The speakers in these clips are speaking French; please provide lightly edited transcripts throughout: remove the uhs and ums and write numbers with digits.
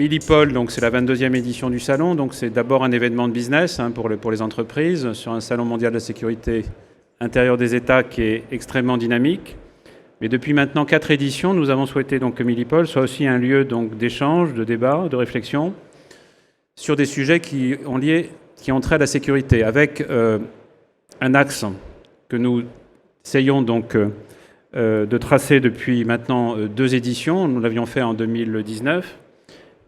Milipol, donc c'est la 22e édition du salon, donc c'est d'abord un événement de business pour les entreprises sur un salon mondial de la sécurité intérieure des États qui est extrêmement dynamique. Mais depuis maintenant 4 éditions, nous avons souhaité donc que Milipol soit aussi un lieu donc d'échange, de débat, de réflexion sur des sujets qui ont trait à la sécurité, avec un axe que nous essayons donc de tracer depuis maintenant 2 éditions. Nous l'avions fait en 2019,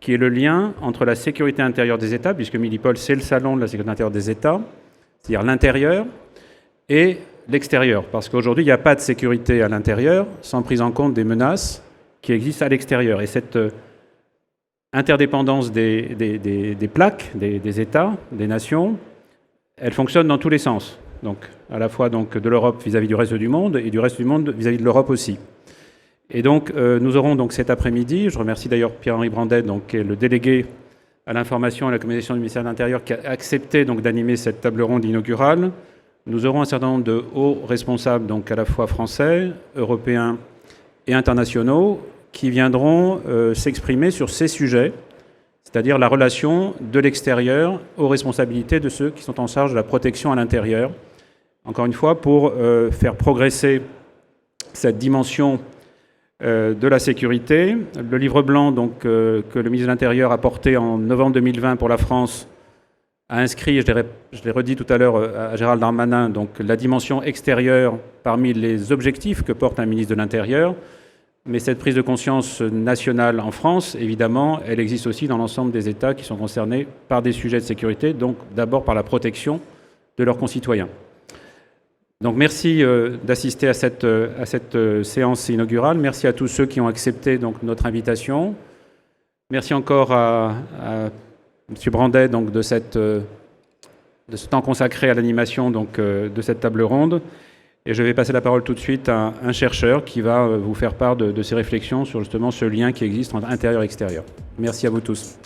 qui est le lien entre la sécurité intérieure des États, puisque Milipol, c'est le salon de la sécurité intérieure des États, c'est-à-dire l'intérieur, et l'extérieur. Parce qu'aujourd'hui, il n'y a pas de sécurité à l'intérieur sans prise en compte des menaces qui existent à l'extérieur. Et cette interdépendance des plaques, des États, des nations, elle fonctionne dans tous les sens. Donc, à la fois donc, de l'Europe vis-à-vis du reste du monde et du reste du monde vis-à-vis de l'Europe aussi. Et donc, nous aurons donc cet après-midi, je remercie d'ailleurs Pierre-Henri Brandet, donc, qui est le délégué à l'information et à la communication du ministère de l'Intérieur, qui a accepté donc, d'animer cette table ronde inaugurale. Nous aurons un certain nombre de hauts responsables, donc à la fois français, européens et internationaux, qui viendront s'exprimer sur ces sujets, c'est-à-dire la relation de l'extérieur aux responsabilités de ceux qui sont en charge de la protection à l'intérieur. Encore une fois, pour faire progresser cette dimension de la sécurité. Le livre blanc donc, que le ministre de l'Intérieur a porté en novembre 2020 pour la France a inscrit, je l'ai redit tout à l'heure à Gérald Darmanin, donc, la dimension extérieure parmi les objectifs que porte un ministre de l'Intérieur. Mais cette prise de conscience nationale en France, évidemment, elle existe aussi dans l'ensemble des États qui sont concernés par des sujets de sécurité, donc d'abord par la protection de leurs concitoyens. Donc merci d'assister à cette séance inaugurale. Merci à tous ceux qui ont accepté donc, notre invitation. Merci encore à M. Brandet donc, de ce temps consacré à l'animation de cette table ronde. Et je vais passer la parole tout de suite à un chercheur qui va vous faire part de ses réflexions sur justement ce lien qui existe entre intérieur et extérieur. Merci à vous tous.